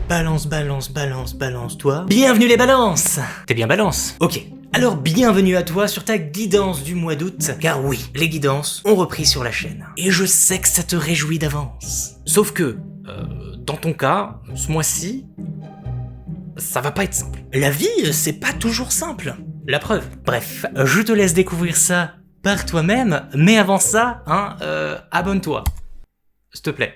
Balance, balance, balance, balance, toi. Bienvenue les balances. T'es bien balance? Ok. Alors bienvenue à toi sur ta guidance du mois d'août, car oui, les guidances ont repris sur la chaîne. Et je sais que ça te réjouit d'avance. Sauf que, dans ton cas, ce mois-ci, ça va pas être simple. La vie, c'est pas toujours simple. La preuve. Bref, je te laisse découvrir ça par toi-même, mais avant ça, abonne-toi. S'il te plaît.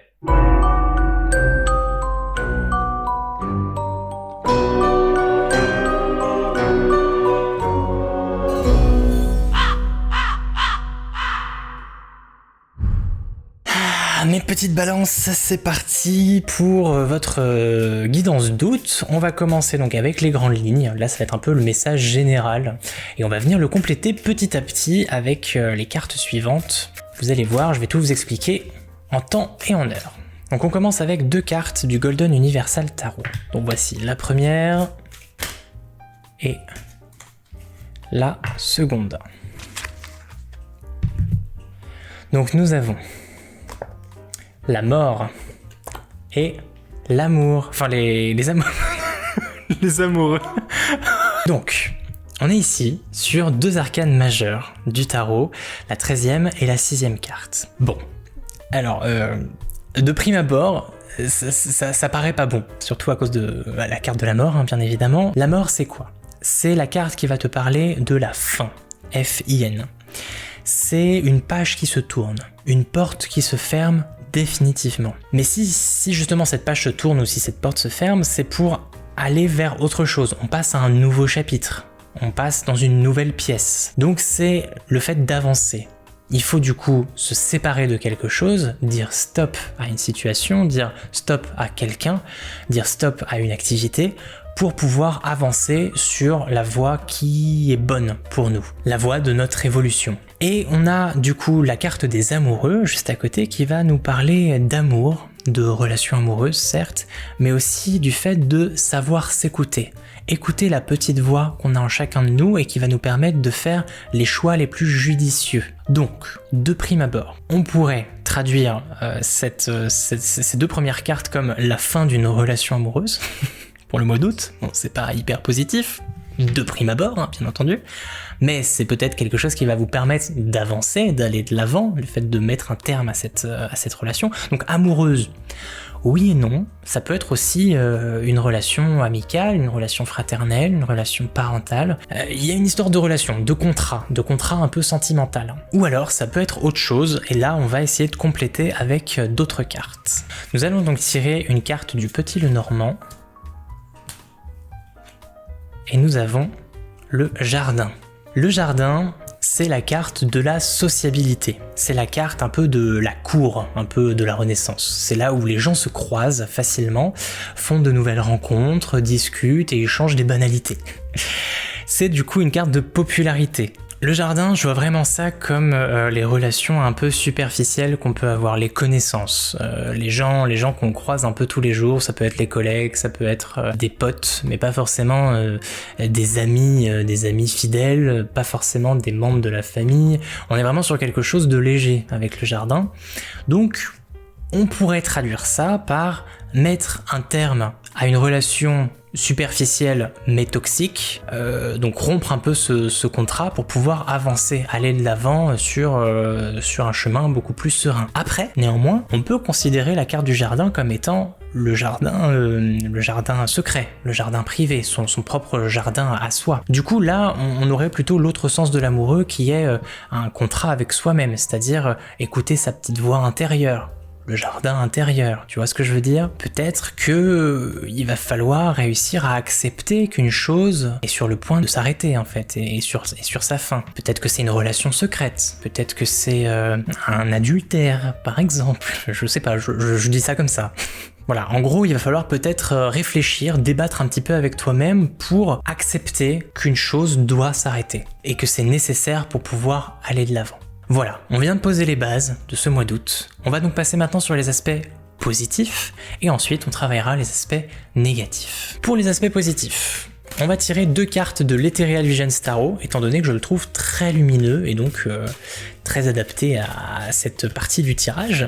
Mes petites balances, c'est parti pour votre guidance d'août. On va commencer donc avec les grandes lignes. Là, ça va être un peu le message général. Et on va venir le compléter petit à petit avec les cartes suivantes. Vous allez voir, je vais tout vous expliquer en temps et en heure. Donc on commence avec deux cartes du Golden Universal Tarot. Donc voici la première et la seconde. Donc nous avons la mort et l'amour. Enfin, les amours. Les amoureux. Donc, on est ici sur deux arcanes majeures du tarot, la 13e et la 6e carte. Bon, alors, de prime abord, ça paraît pas bon, surtout à cause de la carte de la mort, hein, bien évidemment. La mort, c'est quoi? C'est la carte qui va te parler de la fin, F-I-N. C'est une page qui se tourne, une porte qui se ferme définitivement. Mais si justement cette page se tourne ou si cette porte se ferme, c'est pour aller vers autre chose. On passe à un nouveau chapitre, on passe dans une nouvelle pièce. Donc c'est le fait d'avancer. Il faut du coup se séparer de quelque chose, dire stop à une situation, dire stop à quelqu'un, dire stop à une activité, pour pouvoir avancer sur la voie qui est bonne pour nous, la voie de notre évolution. Et on a du coup la carte des amoureux juste à côté qui va nous parler d'amour, de relations amoureuses certes, mais aussi du fait de savoir s'écouter. Écouter la petite voix qu'on a en chacun de nous et qui va nous permettre de faire les choix les plus judicieux. Donc, de prime abord, on pourrait traduire ces deux premières cartes comme la fin d'une relation amoureuse, pour le mois d'août. Bon, c'est pas hyper positif, de prime abord, hein, bien entendu, mais c'est peut-être quelque chose qui va vous permettre d'avancer, d'aller de l'avant, le fait de mettre un terme à cette relation. Donc amoureuse, oui et non, ça peut être aussi une relation amicale, une relation fraternelle, une relation parentale. Il y a une histoire de relation, de contrat un peu sentimental. Ou alors ça peut être autre chose, et là on va essayer de compléter avec d'autres cartes. Nous allons donc tirer une carte du Petit Lenormand, et nous avons le jardin. Le jardin, c'est la carte de la sociabilité. C'est la carte un peu de la cour, un peu de la Renaissance. C'est là où les gens se croisent facilement, font de nouvelles rencontres, discutent et échangent des banalités. C'est du coup une carte de popularité. Le jardin, je vois vraiment ça comme les relations un peu superficielles qu'on peut avoir, les connaissances, les gens qu'on croise un peu tous les jours, ça peut être les collègues, ça peut être des potes, mais pas forcément des amis fidèles, pas forcément des membres de la famille. On est vraiment sur quelque chose de léger avec le jardin. Donc, on pourrait traduire ça par mettre un terme à une relation superficielle mais toxique, donc rompre un peu ce contrat pour pouvoir avancer, aller de l'avant sur un chemin beaucoup plus serein. Après, néanmoins, on peut considérer la carte du jardin comme étant le jardin secret, le jardin privé, son propre jardin à soi. Du coup là, on aurait plutôt l'autre sens de l'amoureux qui est un contrat avec soi-même, c'est-à-dire écouter sa petite voix intérieure, le jardin intérieur, tu vois ce que je veux dire? Peut-être que il va falloir réussir à accepter qu'une chose est sur le point de s'arrêter en fait, et sur sa fin. Peut-être que c'est une relation secrète, peut-être que c'est un adultère par exemple, je sais pas, je dis ça comme ça. Voilà, en gros, il va falloir peut-être réfléchir, débattre un petit peu avec toi-même pour accepter qu'une chose doit s'arrêter et que c'est nécessaire pour pouvoir aller de l'avant. Voilà, on vient de poser les bases de ce mois d'août. On va donc passer maintenant sur les aspects positifs et ensuite on travaillera les aspects négatifs. Pour les aspects positifs, on va tirer deux cartes de l'Ethereal Visions Tarot, étant donné que je le trouve très lumineux et donc très adapté à cette partie du tirage.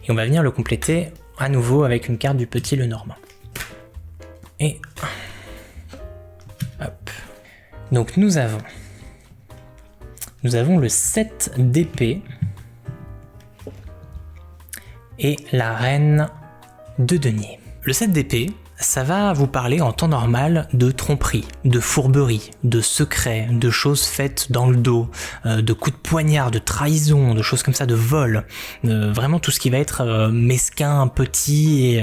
Et on va venir le compléter à nouveau avec une carte du Petit Lenormand. Et hop. Donc nous avons le 7 d'épée et la reine de denier. Le 7 d'épée, ça va vous parler en temps normal de tromperie, de fourberie, de secrets, de choses faites dans le dos, de coups de poignard, de trahison, de choses comme ça, de vol, vraiment tout ce qui va être mesquin, petit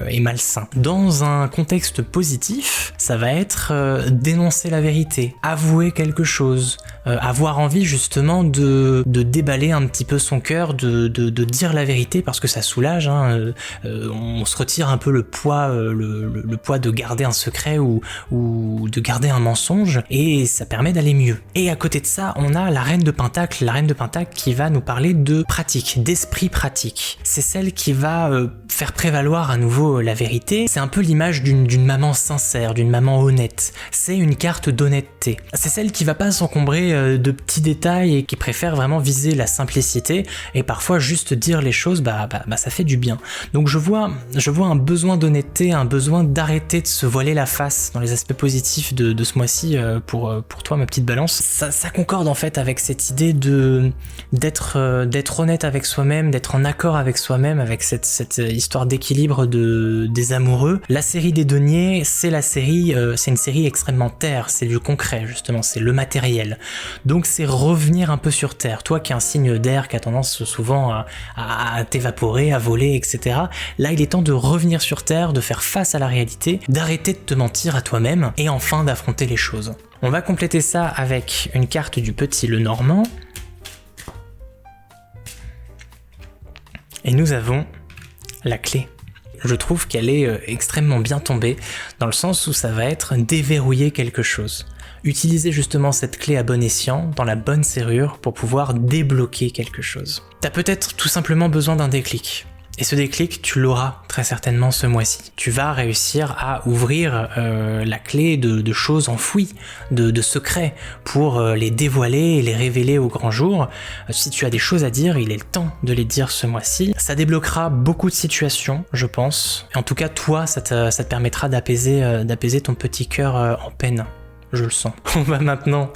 et malsain. Dans un contexte positif, ça va être dénoncer la vérité, avouer quelque chose, avoir envie justement de déballer un petit peu son cœur, de dire la vérité parce que ça soulage, hein, on se retire un peu le poids, le poids de garder un secret ou de garder un mensonge, et ça permet d'aller mieux. Et à côté de ça, on a la reine de Pentacle, qui va nous parler de pratique, d'esprit pratique. C'est celle qui va faire prévaloir à nouveau la vérité. C'est un peu l'image d'une maman sincère, d'une maman honnête. C'est une carte d'honnêteté. C'est celle qui va pas s'encombrer de petits détails et qui préfère vraiment viser la simplicité, et parfois juste dire les choses, ça fait du bien. Donc je vois un besoin d'honnêteté, un besoin d'arrêter de se voiler la face dans les aspects positifs de ce mois-ci pour toi, ma petite balance. Ça concorde en fait avec cette idée d'être honnête avec soi-même, d'être en accord avec soi-même, avec cette histoire d'équilibre des amoureux. La série des deniers, c'est une série extrêmement terre, c'est du concret justement, c'est le matériel. Donc c'est revenir un peu sur terre. Toi qui es un signe d'air, qui a tendance souvent à t'évaporer, à voler, etc. Là, il est temps de revenir sur terre, de faire face à la réalité, d'arrêter de te mentir à toi-même et enfin d'affronter les choses. On va compléter ça avec une carte du petit Lenormand. Et nous avons la clé. Je trouve qu'elle est extrêmement bien tombée, dans le sens où ça va être déverrouiller quelque chose. Utiliser justement cette clé à bon escient, dans la bonne serrure, pour pouvoir débloquer quelque chose. T'as peut-être tout simplement besoin d'un déclic. Et ce déclic, tu l'auras très certainement ce mois-ci. Tu vas réussir à ouvrir la clé de choses enfouies, de secrets, pour les dévoiler et les révéler au grand jour. Si tu as des choses à dire, il est le temps de les dire ce mois-ci. Ça débloquera beaucoup de situations, je pense. Et en tout cas, toi, ça te permettra d'apaiser ton petit cœur en peine. Je le sens. On va maintenant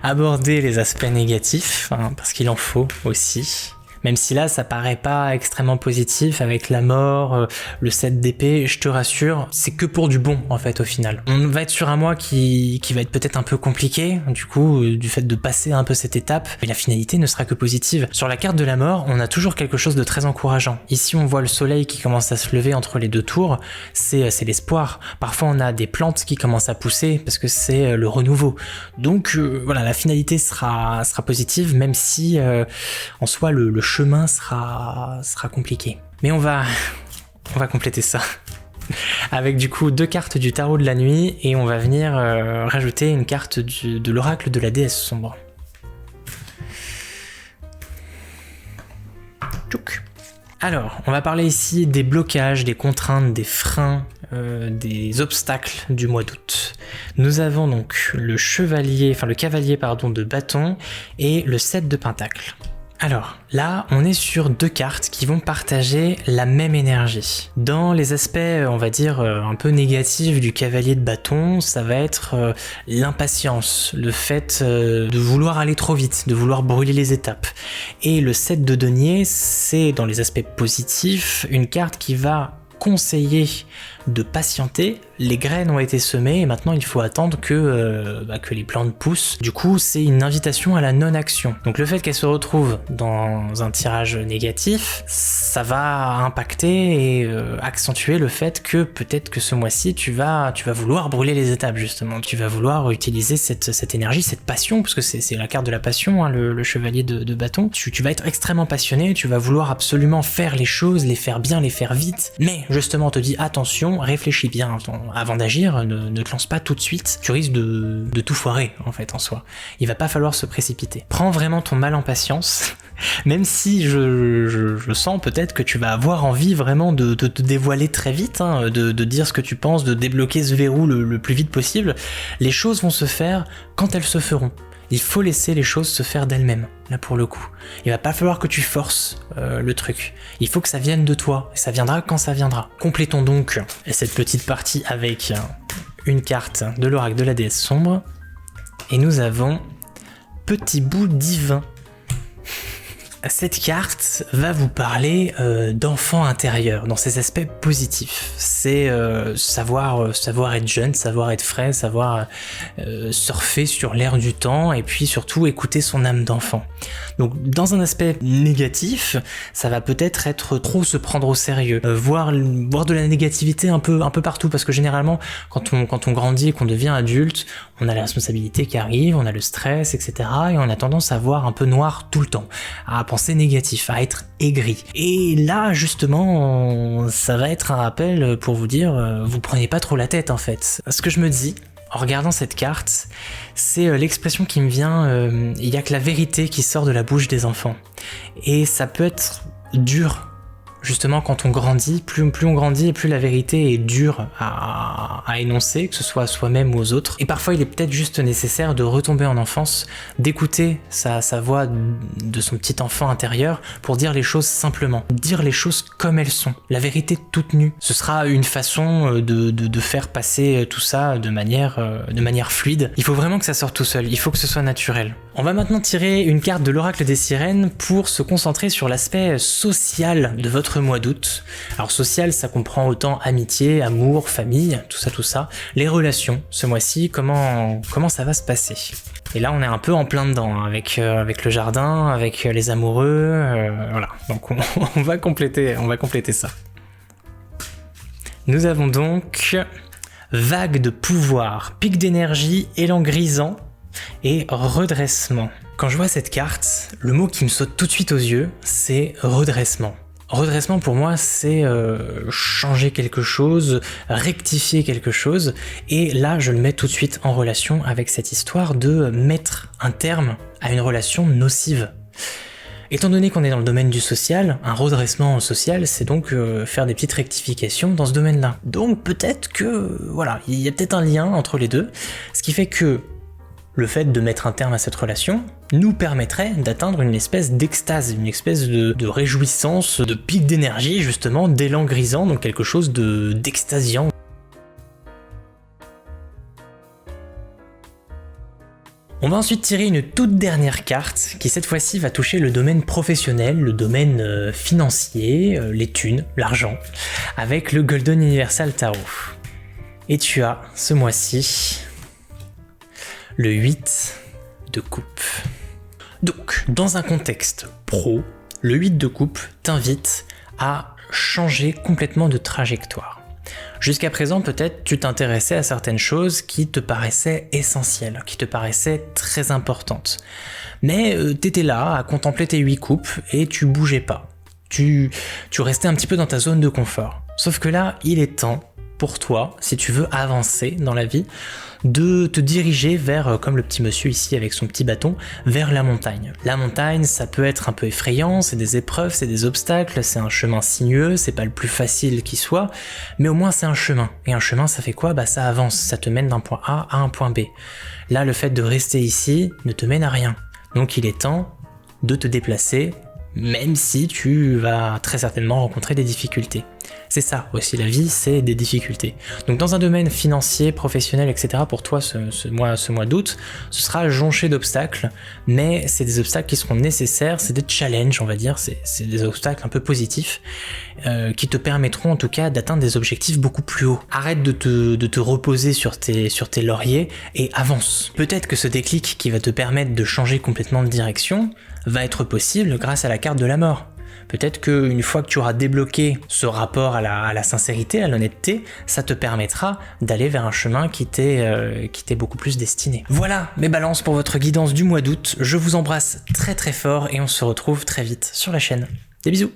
aborder les aspects négatifs, parce qu'il en faut aussi. Même si là, ça paraît pas extrêmement positif avec la mort, le 7 d'épée, je te rassure, c'est que pour du bon en fait au final. On va être sur un mois qui va être peut-être un peu compliqué, du coup, du fait de passer un peu cette étape, mais la finalité ne sera que positive. Sur la carte de la mort, on a toujours quelque chose de très encourageant. Ici, on voit le soleil qui commence à se lever entre les deux tours, c'est l'espoir. Parfois, on a des plantes qui commencent à pousser parce que c'est le renouveau. Donc voilà, la finalité sera positive, même si en soi le chemin sera compliqué. Mais on va compléter ça avec du coup 2 cartes du tarot de la nuit, et on va venir rajouter une carte de l'oracle de la déesse sombre. Tchouk. Alors, on va parler ici des blocages, des contraintes, des freins, des obstacles du mois d'août. Nous avons donc le cavalier de bâton et le 7 de pentacle. Alors là, on est sur 2 cartes qui vont partager la même énergie. Dans les aspects, on va dire, un peu négatifs du cavalier de bâton, ça va être l'impatience, le fait de vouloir aller trop vite, de vouloir brûler les étapes. Et le 7 de denier, c'est dans les aspects positifs, une carte qui va conseiller de patienter. Les graines ont été semées et maintenant il faut attendre que les plantes poussent. Du coup, c'est une invitation à la non-action. Donc le fait qu'elle se retrouve dans un tirage négatif, ça va impacter et accentuer le fait que peut-être que ce mois-ci, tu vas vouloir brûler les étapes justement. Tu vas vouloir utiliser cette énergie, cette passion, parce que c'est la carte de la passion, hein, le chevalier de bâton. Tu vas être extrêmement passionné, tu vas vouloir absolument faire les choses, les faire bien, les faire vite. Mais justement, on te dit attention, réfléchis bien avant d'agir, ne te lance pas tout de suite, tu risques de tout foirer en fait en soi. Il va pas falloir se précipiter. Prends vraiment ton mal en patience, même si je sens peut-être que tu vas avoir envie vraiment de te dévoiler très vite, hein, de dire ce que tu penses, de débloquer ce verrou le plus vite possible. Les choses vont se faire quand elles se feront. Il faut laisser les choses se faire d'elles-mêmes, là pour le coup. Il va pas falloir que tu forces le truc. Il faut que ça vienne de toi, et ça viendra quand ça viendra. Complétons donc cette petite partie avec une carte de l'oracle de la déesse sombre. Et nous avons Petit bout divin. Cette carte va vous parler d'enfant intérieur, dans ses aspects positifs. C'est savoir être jeune, savoir être frais, savoir surfer sur l'air du temps et puis surtout écouter son âme d'enfant. Donc dans un aspect négatif, ça va peut-être être trop se prendre au sérieux, voir de la négativité un peu partout, parce que généralement quand on grandit et qu'on devient adulte, on a la responsabilité qui arrive, on a le stress, etc. et on a tendance à voir un peu noir tout le temps, à penser négatif, à être aigri. Et là, justement, ça va être un rappel pour vous dire, vous prenez pas trop la tête en fait. Ce que je me dis, en regardant cette carte, c'est l'expression qui me vient, il y a que la vérité qui sort de la bouche des enfants. Et ça peut être dur. Justement, quand on grandit, plus on grandit et plus la vérité est dure à énoncer, que ce soit à soi-même ou aux autres. Et parfois, il est peut-être juste nécessaire de retomber en enfance, d'écouter sa voix de son petit enfant intérieur pour dire les choses simplement, dire les choses comme elles sont, la vérité toute nue. Ce sera une façon de faire passer tout ça de manière fluide. Il faut vraiment que ça sorte tout seul, il faut que ce soit naturel. On va maintenant tirer une carte de l'oracle des sirènes pour se concentrer sur l'aspect social de votre mois d'août. Alors social, ça comprend autant amitié, amour, famille, tout ça. Les relations, ce mois-ci, comment ça va se passer? Et là, on est un peu en plein dedans, hein, avec le jardin, avec les amoureux, voilà. Donc on va compléter ça. Nous avons donc vague de pouvoir, pic d'énergie, élan grisant et redressement. Quand je vois cette carte, le mot qui me saute tout de suite aux yeux, c'est redressement. Redressement pour moi, c'est changer quelque chose, rectifier quelque chose, et là je le mets tout de suite en relation avec cette histoire de mettre un terme à une relation nocive. Étant donné qu'on est dans le domaine du social, un redressement social, c'est donc faire des petites rectifications dans ce domaine-là. Donc peut-être que, voilà, il y a peut-être un lien entre les deux, ce qui fait que le fait de mettre un terme à cette relation nous permettrait d'atteindre une espèce d'extase, une espèce de réjouissance, de pic d'énergie justement, d'élan grisant, donc quelque chose d'extasiant. On va ensuite tirer une toute dernière carte qui cette fois-ci va toucher le domaine professionnel, le domaine financier, les thunes, l'argent, avec le Golden Universal Tarot. Et tu as ce mois-ci le 8 de coupe. Donc, dans un contexte pro, le 8 de coupe t'invite à changer complètement de trajectoire. Jusqu'à présent, peut-être tu t'intéressais à certaines choses qui te paraissaient essentielles, qui te paraissaient très importantes. Mais t'étais là à contempler tes 8 coupes et tu bougeais pas. Tu restais un petit peu dans ta zone de confort. Sauf que là, il est temps pour toi, si tu veux avancer dans la vie, de te diriger vers, comme le petit monsieur ici avec son petit bâton, vers la montagne. La montagne, ça peut être un peu effrayant, c'est des épreuves, c'est des obstacles, c'est un chemin sinueux, c'est pas le plus facile qui soit, mais au moins c'est un chemin. Et un chemin, ça fait quoi? Bah ça avance, ça te mène d'un point A à un point B. Là, le fait de rester ici ne te mène à rien. Donc il est temps de te déplacer, même si tu vas très certainement rencontrer des difficultés. C'est ça aussi, la vie, c'est des difficultés. Donc dans un domaine financier, professionnel, etc., pour toi, ce mois d'août, ce sera jonché d'obstacles, mais c'est des obstacles qui seront nécessaires, c'est des challenges, on va dire, c'est des obstacles un peu positifs, qui te permettront en tout cas d'atteindre des objectifs beaucoup plus hauts. Arrête de te reposer sur tes lauriers et avance. Peut-être que ce déclic qui va te permettre de changer complètement de direction va être possible grâce à la carte de la mort. Peut-être qu'une fois que tu auras débloqué ce rapport à la sincérité, à l'honnêteté, ça te permettra d'aller vers un chemin qui t'est beaucoup plus destiné. Voilà mes balances pour votre guidance du mois d'août. Je vous embrasse très très fort et on se retrouve très vite sur la chaîne. Des bisous!